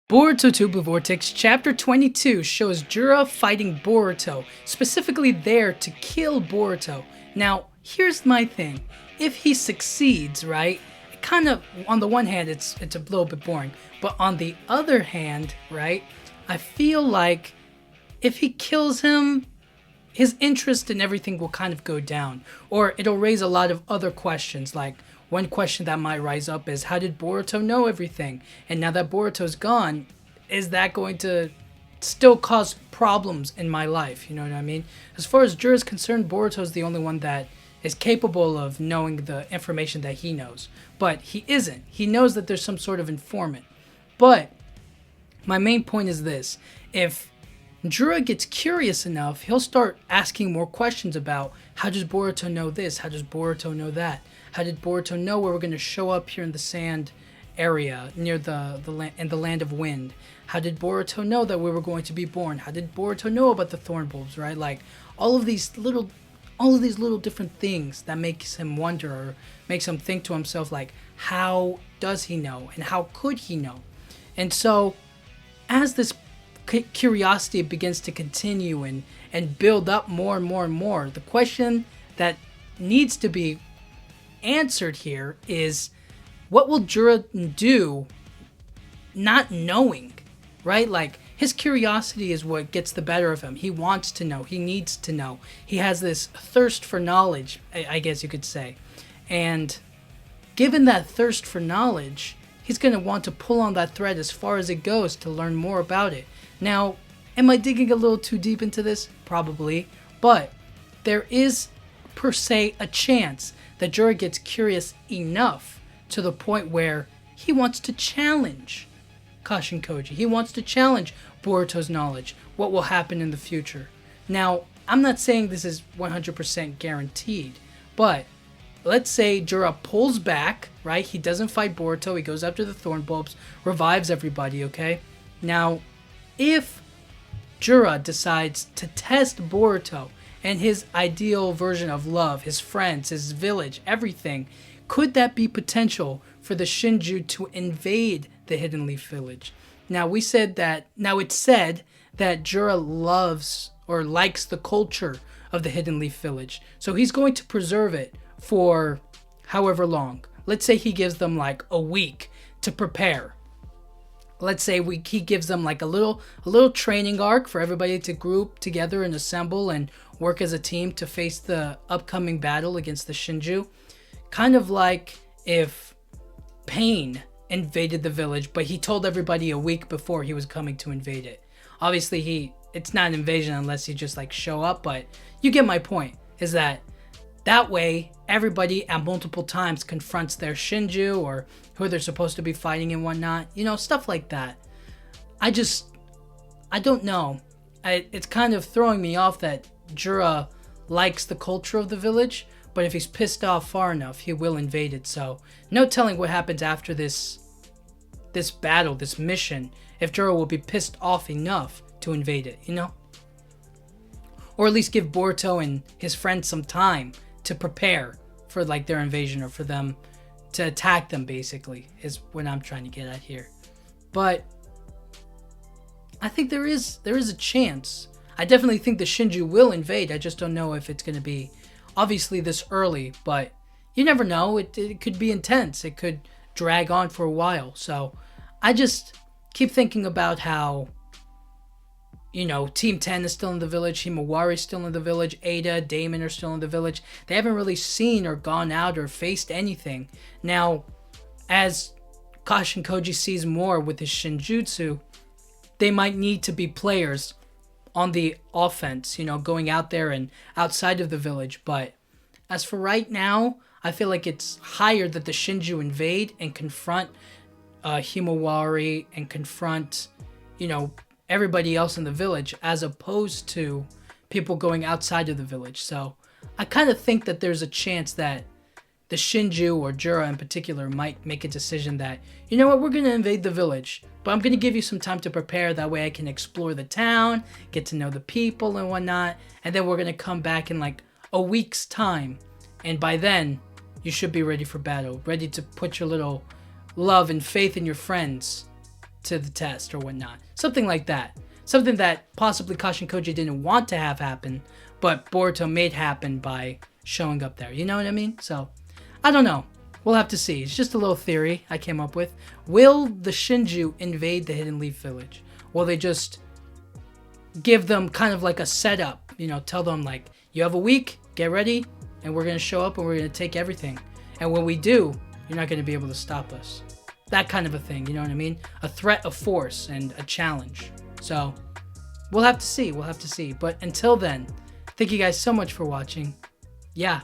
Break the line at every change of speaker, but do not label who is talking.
Boruto 2 Vortex Chapter 22 shows Jura fighting Boruto, specifically there to kill Boruto. Now, here's my thing. If he succeeds, right, it kind of, on the one hand, it's a little bit boring, but on the other hand, right, I feel like if he kills him, his interest in everything will kind of go down, or it'll raise a lot of other questions. Like, one question that might rise up is, how did Boruto know everything? And now that Boruto's gone, is that going to still cause problems in my life? You know what I mean? As far as Jura is concerned, Boruto's the only one that is capable of knowing the information that he knows. But he isn't. He knows that there's some sort of informant. But my main point is this. If Jura gets curious enough, he'll start asking more questions about, how does Boruto know this? How does Boruto know that? How did Boruto know where we're going to show up here in the sand area near the land of wind? How did Boruto know that we were going to be born? How did Boruto know about the thorn bulbs, right? Like all of these little different things that makes him wonder, or makes him think to himself, like, how does he know and how could he know? And so as this curiosity begins to continue and build up more and more and more, the question that needs to be answered here is, what will Jura do not knowing, right? Like, his curiosity is what gets the better of him. He wants to know. He needs to know. He has this thirst for knowledge, I guess you could say. And given that thirst for knowledge, he's going to want to pull on that thread as far as it goes to learn more about it. Now, am I digging a little too deep into this? Probably. But there is, per se, a chance that Jura gets curious enough to the point where he wants to challenge Kashin Koji. He wants to challenge Boruto's knowledge, what will happen in the future. Now, I'm not saying this is 100% guaranteed, but let's say Jura pulls back, right? He doesn't fight Boruto, he goes after the thorn bulbs, revives everybody, okay? Now, if Jura decides to test Boruto and his ideal version of love, his friends, his village, everything, could that be potential for the Shinju to invade the Hidden Leaf Village? Now, it's said that Jura loves or likes the culture of the Hidden Leaf Village. So he's going to preserve it for however long. Let's say he gives them like a week to prepare. Let's say he gives them like a little training arc for everybody to group together and assemble and work as a team to face the upcoming battle against the Shinju. Kind of like if Pain invaded the village, but he told everybody a week before he was coming to invade it. Obviously, it's not an invasion unless you just like show up, but you get my point, is that way everybody at multiple times confronts their Shinju or who they're supposed to be fighting and whatnot. You know, stuff like that. I don't know. It's kind of throwing me off that Jura likes the culture of the village, but if he's pissed off far enough, he will invade it. So no telling what happens after this battle, this mission, if Jura will be pissed off enough to invade it, you know? Or at least give Boruto and his friends some time to prepare for like their invasion, or for them to attack them, basically, is what I'm trying to get at here. But I think there is a chance. I definitely think the Shinju will invade. I just don't know if it's going to be obviously this early, but you never know. It could be intense. It could drag on for a while. So I just keep thinking about how, you know, Team 10 is still in the village, Himawari's still in the village, Ada, Damon are still in the village. They haven't really seen or gone out or faced anything. Now, as Kashin Koji sees more with his Shinjutsu, they might need to be players on the offense, you know, going out there and outside of the village. But as for right now, I feel like it's higher that the Shinju invade and confront Himawari and confront, you know, everybody else in the village, as opposed to people going outside of the village. So I kind of think that there's a chance that the Shinju, or Jura in particular, might make a decision that, you know what, we're going to invade the village, but I'm going to give you some time to prepare. That way I can explore the town, get to know the people and whatnot, and then we're going to come back in like a week's time. And by then, you should be ready for battle, ready to put your little love and faith in your friends to the test or whatnot. Something like that. Something that possibly Kashin Koji didn't want to have happen, but Boruto made happen by showing up there. You know what I mean? So, I don't know. We'll have to see. It's just a little theory I came up with. Will the Shinju invade the Hidden Leaf Village? Will they just give them kind of like a setup? You know, tell them like, you have a week, get ready, and we're going to show up and we're going to take everything. And when we do, you're not going to be able to stop us. That kind of a thing, you know what I mean? A threat of force and a challenge. So, we'll have to see. We'll have to see. But until then, thank you guys so much for watching. Yeah,